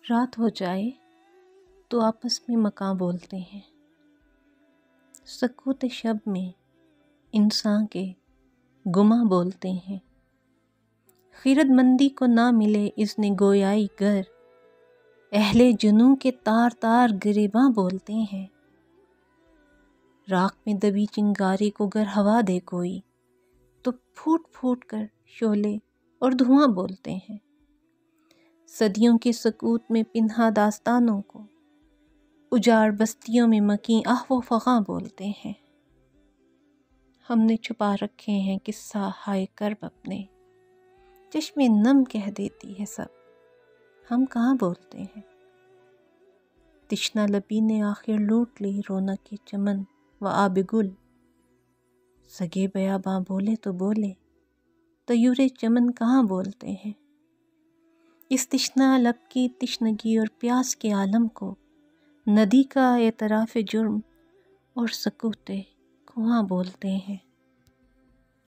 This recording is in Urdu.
رات ہو جائے تو آپس میں مکاں بولتے ہیں، سکوت شب میں انسان کے گماں بولتے ہیں، خیرت مندی کو نہ ملے اذن گویائی گر، اہل جنوں کے تار تار گریباں بولتے ہیں، راکھ میں دبی چنگاری کو گر ہوا دے کوئی تو پھوٹ پھوٹ کر شعلے اور دھواں بولتے ہیں، صدیوں کے سکوت میں پنہا داستانوں کو اجاڑ بستیوں میں مکیں آہ و فغاں بولتے ہیں، ہم نے چھپا رکھے ہیں قصہ ہائے کرب اپنے، چشم نم کہہ دیتی ہے سب، ہم کہاں بولتے ہیں، تشنہ لبی نے آخر لوٹ لی رونق چمن و آب گل، سگے بیاباں بولے تو بولے طیور چمن کہاں بولتے ہیں، اس تشنہ لب کی تشنگی اور پیاس کے عالم کو ندی کا اعتراف جرم اور سکوت کنواں بولتے ہیں۔